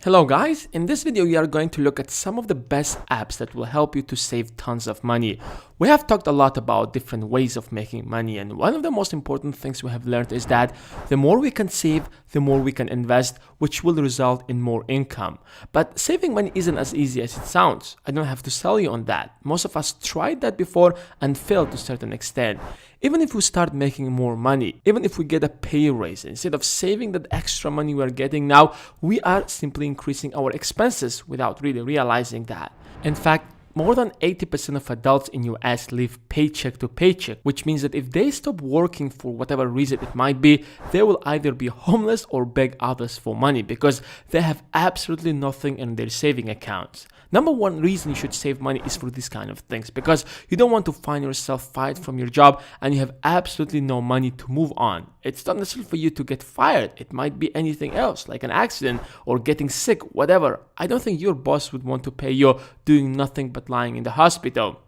Hello guys, in this video we are going to look at some of the best apps that will help you to save tons of money. We have talked a lot about different ways of making money, and one of the most important things we have learned is that the more we can save, the more we can invest, which will result in more income. But saving money isn't as easy as it sounds. I don't have to sell you on that. Most of us tried that before and failed to a certain extent. Even if we start making more money, even if we get a pay raise, instead of saving that extra money we are getting now, we are simply increasing our expenses without really realizing that. In fact, more than 80% of adults in US live paycheck to paycheck, which means that if they stop working for whatever reason it might be, they will either be homeless or beg others for money because they have absolutely nothing in their saving accounts. Number one reason you should save money is for these kind of things, because you don't want to find yourself fired from your job and you have absolutely no money to move on. It's not necessarily for you to get fired. It might be anything else, like an accident or getting sick, whatever. I don't think your boss would want to pay you doing nothing but lying in the hospital.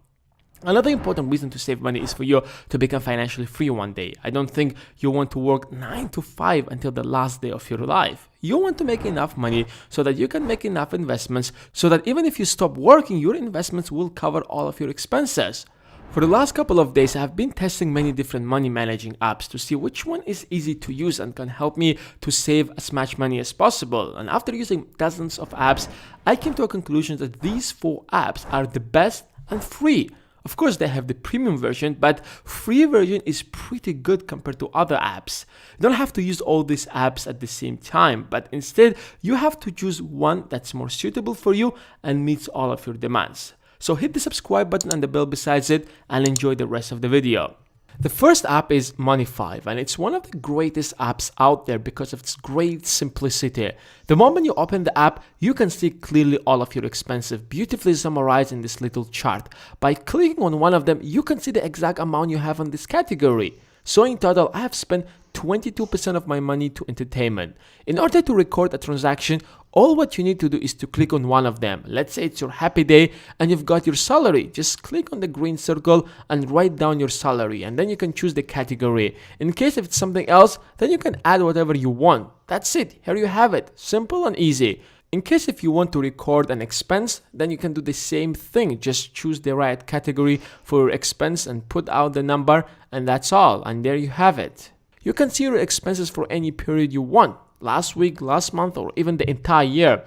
Another important reason to save money is for you to become financially free one day. I don't think you want to work 9 to 5 until the last day of your life. You want to make enough money so that you can make enough investments so that even if you stop working, your investments will cover all of your expenses. For the last couple of days, I have been testing many different money managing apps to see which one is easy to use and can help me to save as much money as possible. And after using dozens of apps, I came to a conclusion that these 4 apps are the best and free. Of course, they have the premium version, but free version is pretty good compared to other apps. You don't have to use all these apps at the same time, but instead you have to choose one that's more suitable for you and meets all of your demands. So hit the subscribe button and the bell besides it and enjoy the rest of the video. The first app is MoneyFive, and it's one of the greatest apps out there because of its great simplicity. The moment you open the app, you can see clearly all of your expenses, beautifully summarized in this little chart. By clicking on one of them, you can see the exact amount you have on this category. So in total, I have spent 22% of my money to entertainment. In order to record a transaction, all what you need to do is to click on one of them. Let's say it's your happy day and you've got your salary. Just click on the green circle and write down your salary, and then you can choose the category. In case if it's something else, then you can add whatever you want. That's it. Here you have it. Simple and easy. In case if you want to record an expense, then you can do the same thing. Just choose the right category for your expense and put out the number, and that's all. And there you have it. You can see your expenses for any period you want. Last week, last month, or even the entire year.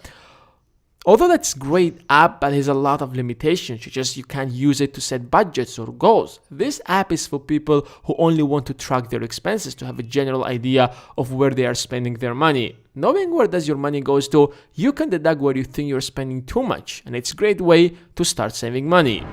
Although that's a great app, but has a lot of limitations. You can't use it to set budgets or goals. This app is for people who only want to track their expenses, to have a general idea of where they are spending their money. Knowing where does your money goes to, you can deduct where you think you're spending too much, and it's a great way to start saving money.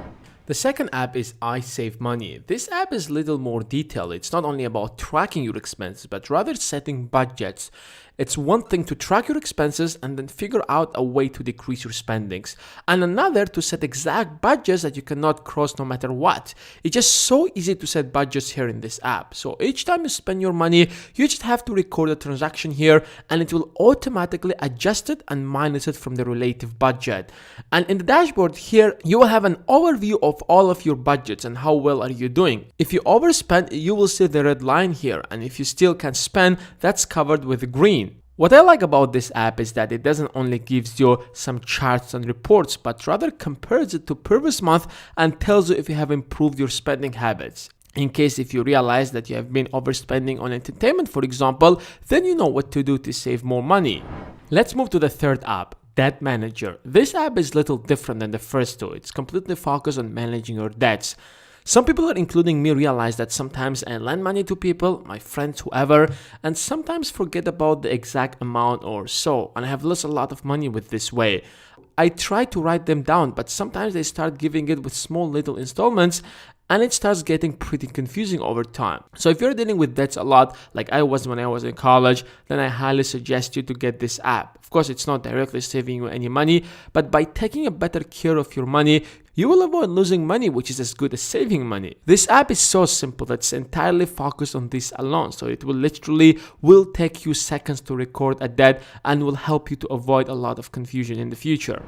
The second app is ISaveMoney. This app is a little more detailed. It's not only about tracking your expenses, but rather setting budgets. It's one thing to track your expenses and then figure out a way to decrease your spendings, and another to set exact budgets that you cannot cross no matter what. It's just so easy to set budgets here in this app. So each time you spend your money, you just have to record a transaction here, and it will automatically adjust it and minus it from the relative budget. And in the dashboard here, you will have an overview of all of your budgets and how well are you doing. If you overspend, you will see the red line here, and if you still can spend, that's covered with green. What I like about this app is that it doesn't only gives you some charts and reports, but rather compares it to previous month and tells you if you have improved your spending habits. In case if you realize that you have been overspending on entertainment, for example, then you know what to do to save more money. Let's move to the third app, Debt Manager. This app is a little different than the first two. It's completely focused on managing your debts. Some people, including me, realize that sometimes I lend money to people, my friends, whoever, and sometimes forget about the exact amount or so, and I have lost a lot of money with this way. I try to write them down, but sometimes they start giving it with small little installments, and it starts getting pretty confusing over time. So if you're dealing with debts a lot, like I was when I was in college, then I highly suggest you to get this app. Of course, it's not directly saving you any money, but by taking a better care of your money, you will avoid losing money, which is as good as saving money. This app is so simple that it's entirely focused on this alone. So it will take you seconds to record a debt and will help you to avoid a lot of confusion in the future.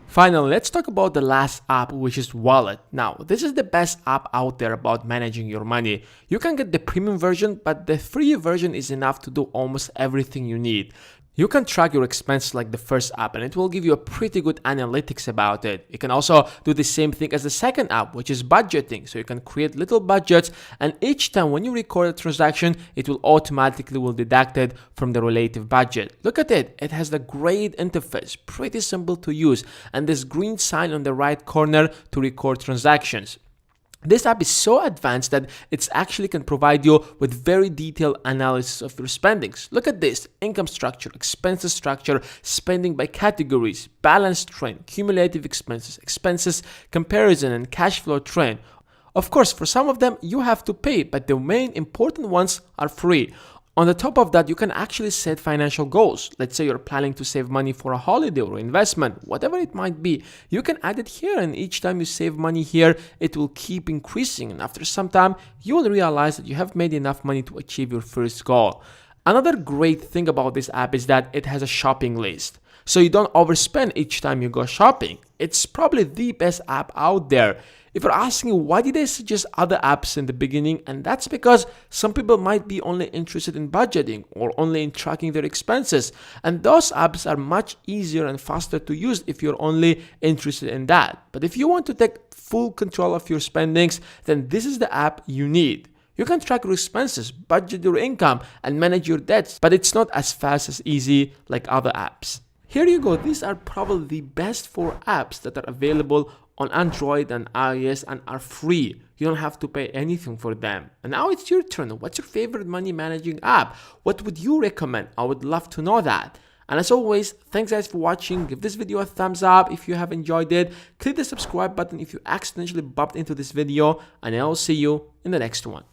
Finally, let's talk about the last app, which is Wallet. Now, this is the best app out there about managing your money. You can get the premium version, but the free version is enough to do almost everything you need. You can track your expenses like the first app, and it will give you a pretty good analytics about it. You can also do the same thing as the second app, which is budgeting. So you can create little budgets, and each time when you record a transaction, it will automatically deduct it from the relative budget. Look at it. It has the great interface, pretty simple to use, and this green sign on the right corner to record transactions. This app is so advanced that it actually can provide you with very detailed analysis of your spendings. Look at this: income structure, expenses structure, spending by categories, balance trend, cumulative expenses, expenses comparison, and cash flow trend. Of course, for some of them you have to pay, but the main important ones are free. On the top of that, you can actually set financial goals. Let's say you're planning to save money for a holiday or investment, whatever it might be. You can add it here, and each time you save money here, it will keep increasing. And after some time, you will realize that you have made enough money to achieve your first goal. Another great thing about this app is that it has a shopping list. So you don't overspend each time you go shopping. It's probably the best app out there. If you're asking why did I suggest other apps in the beginning, and that's because some people might be only interested in budgeting or only in tracking their expenses, and those apps are much easier and faster to use if you're only interested in that. But if you want to take full control of your spendings, then this is the app you need. You can track your expenses, budget your income, and manage your debts, but it's not as fast as easy like other apps. Here you go. These are probably the best 4 apps that are available on Android and iOS and are free. You don't have to pay anything for them. And now it's your turn. What's your favorite money managing app? What would you recommend? I would love to know that. And as always, thanks guys for watching. Give this video a thumbs up if you have enjoyed it. Click the subscribe button if you accidentally bumped into this video, and I'll see you in the next one.